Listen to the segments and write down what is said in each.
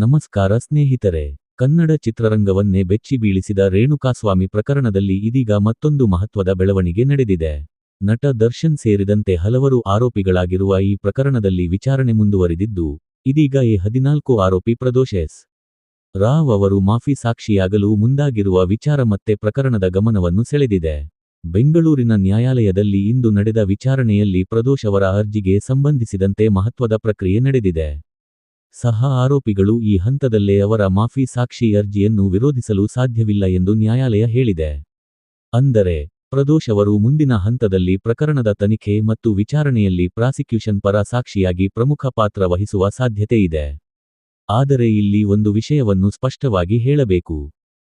ನಮಸ್ಕಾರ ಸ್ನೇಹಿತರೆ. ಕನ್ನಡ ಚಿತ್ರರಂಗವನ್ನೇ ಬೆಚ್ಚಿ ಬೀಳಿಸಿದ ರೇಣುಕಾಸ್ವಾಮಿ ಪ್ರಕರಣದಲ್ಲಿ ಇದೀಗ ಮತ್ತೊಂದು ಮಹತ್ವದ ಬೆಳವಣಿಗೆ ನಡೆದಿದೆ. ನಟ ದರ್ಶನ್ ಸೇರಿದಂತೆ ಹಲವರು ಆರೋಪಿಗಳಾಗಿರುವ ಈ ಪ್ರಕರಣದಲ್ಲಿ ವಿಚಾರಣೆ ಮುಂದುವರಿದಿದ್ದು, ಇದೀಗ ಎ14 ಆರೋಪಿ ಪ್ರದೋಷ್ ಎಸ್. ರಾವ್ ಅವರು ಮಾಫಿ ಸಾಕ್ಷಿಯಾಗಲು ಮುಂದಾಗಿರುವ ವಿಚಾರ ಮತ್ತೆ ಪ್ರಕರಣದ ಗಮನವನ್ನು ಸೆಳೆದಿದೆ. ಬೆಂಗಳೂರಿನ ನ್ಯಾಯಾಲಯದಲ್ಲಿ ಇಂದು ನಡೆದ ವಿಚಾರಣೆಯಲ್ಲಿ ಪ್ರದೋಷ್ ಅವರ ಅರ್ಜಿಗೆ ಸಂಬಂಧಿಸಿದಂತೆ ಮಹತ್ವದ ಪ್ರಕ್ರಿಯೆ ನಡೆದಿದೆ. ಸಹ ಆರೋಪಿಗಳು ಈ ಹಂತದಲ್ಲೇ ಅವರ ಮಾಫಿ ಸಾಕ್ಷಿ ಅರ್ಜಿಯನ್ನು ವಿರೋಧಿಸಲು ಸಾಧ್ಯವಿಲ್ಲ ಎಂದು ನ್ಯಾಯಾಲಯ ಹೇಳಿದೆ. ಅಂದರೆ, ಪ್ರದೋಷ್ ಅವರು ಮುಂದಿನ ಹಂತದಲ್ಲಿ ಪ್ರಕರಣದ ತನಿಖೆ ಮತ್ತು ವಿಚಾರಣೆಯಲ್ಲಿ ಪ್ರಾಸಿಕ್ಯೂಷನ್ ಪರ ಸಾಕ್ಷಿಯಾಗಿ ಪ್ರಮುಖ ಪಾತ್ರ ವಹಿಸುವ ಸಾಧ್ಯತೆ ಇದೆ. ಆದರೆ ಇಲ್ಲಿ ಒಂದು ವಿಷಯವನ್ನು ಸ್ಪಷ್ಟವಾಗಿ ಹೇಳಬೇಕು.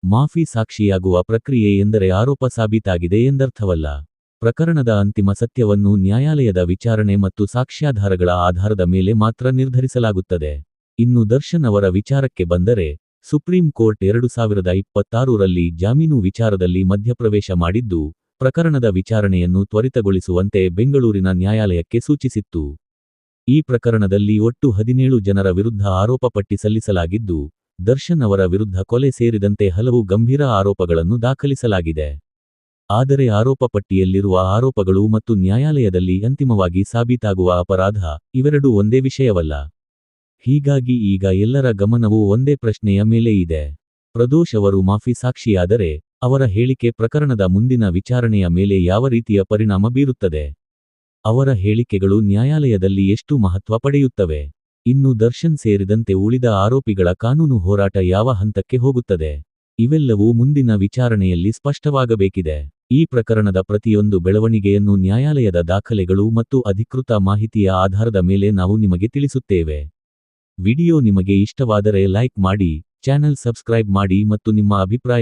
ಮಾಫಿ ಸಾಕ್ಷಿಯಾಗುವ ಪ್ರಕ್ರಿಯೆ ಎಂದರೆ ಆರೋಪ ಸಾಬೀತಾಗಿದೆ ಎಂದರ್ಥವಲ್ಲ. ಪ್ರಕರಣದ ಅಂತಿಮ ಸತ್ಯವನ್ನು ನ್ಯಾಯಾಲಯದ ವಿಚಾರಣೆ ಮತ್ತು ಸಾಕ್ಷ್ಯಾಧಾರಗಳ ಆಧಾರದ ಮೇಲೆ ಮಾತ್ರ ನಿರ್ಧರಿಸಲಾಗುತ್ತದೆ. ಇನ್ನು ದರ್ಶನ್ ಅವರ ವಿಚಾರಕ್ಕೆ ಬಂದರೆ, ಸುಪ್ರೀಂ ಕೋರ್ಟ್ 2026ರಲ್ಲಿ ಜಾಮೀನು ವಿಚಾರದಲ್ಲಿ ಮಧ್ಯಪ್ರವೇಶ ಮಾಡಿದ್ದು, ಪ್ರಕರಣದ ವಿಚಾರಣೆಯನ್ನು ತ್ವರಿತಗೊಳಿಸುವಂತೆ ಬೆಂಗಳೂರಿನ ನ್ಯಾಯಾಲಯಕ್ಕೆ ಸೂಚಿಸಿತ್ತು. ಈ ಪ್ರಕರಣದಲ್ಲಿ ಒಟ್ಟು 17 ಜನರ ವಿರುದ್ಧ ಆರೋಪ ಪಟ್ಟಿ ಸಲ್ಲಿಸಲಾಗಿದ್ದು, ದರ್ಶನ್ ಅವರ ವಿರುದ್ಧ ಕೊಲೆ ಸೇರಿದಂತೆ ಹಲವು ಗಂಭೀರ ಆರೋಪಗಳನ್ನು ದಾಖಲಿಸಲಾಗಿದೆ. ಆದರೆ ಆರೋಪ ಪಟ್ಟಿಯಲ್ಲಿರುವ ಆರೋಪಗಳು ಮತ್ತು ನ್ಯಾಯಾಲಯದಲ್ಲಿ ಅಂತಿಮವಾಗಿ ಸಾಬೀತಾಗುವ ಅಪರಾಧ, ಇವೆರಡೂ ಒಂದೇ ವಿಷಯವಲ್ಲ. ಹೀಗಾಗಿ ಈಗ ಎಲ್ಲರ ಗಮನವೂ ಒಂದೇ ಪ್ರಶ್ನೆಯ ಮೇಲೆ ಇದೆ. ಪ್ರದೋಷ್ ಅವರು ಮಾಫಿ ಸಾಕ್ಷಿಯಾದರೆ, ಅವರ ಹೇಳಿಕೆ ಪ್ರಕರಣದ ಮುಂದಿನ ವಿಚಾರಣೆಯ ಮೇಲೆ ಯಾವ ರೀತಿಯ ಪರಿಣಾಮ ಬೀರುತ್ತದೆ? ಅವರ ಹೇಳಿಕೆಗಳು ನ್ಯಾಯಾಲಯದಲ್ಲಿ ಎಷ್ಟು ಮಹತ್ವ ಪಡೆಯುತ್ತವೆ? ಇನ್ನು ದರ್ಶನ್ ಸೇರಿದಂತೆ ಉಳಿದ ಆರೋಪಿಗಳ ಕಾನೂನು ಹೋರಾಟ ಯಾವ ಹಂತಕ್ಕೆ ಹೋಗುತ್ತದೆ? ಇವೆಲ್ಲವೂ ಮುಂದಿನ ವಿಚಾರಣೆಯಲ್ಲಿ ಸ್ಪಷ್ಟವಾಗಬೇಕಿದೆ. ಈ ಪ್ರಕರಣದ ಪ್ರತಿಯೊಂದು ಬೆಳವಣಿಗೆಯನ್ನು ನ್ಯಾಯಾಲಯದ ದಾಖಲೆಗಳು ಮತ್ತು ಅಧಿಕೃತ ಮಾಹಿತಿಯ ಆಧಾರದ ಮೇಲೆ ನಾವು ನಿಮಗೆ ತಿಳಿಸುತ್ತೇವೆ. ವಿಡಿಯೋ ನಿಮಗೆ ಇಷ್ಟವಾದರೆ ಲೈಕ್ ಮಾಡಿ, ಚಾನೆಲ್ ಸಬ್ಸ್ಕ್ರೈಬ್ ಮಾಡಿ ಮತ್ತು ನಿಮ್ಮ ಅಭಿಪ್ರಾಯ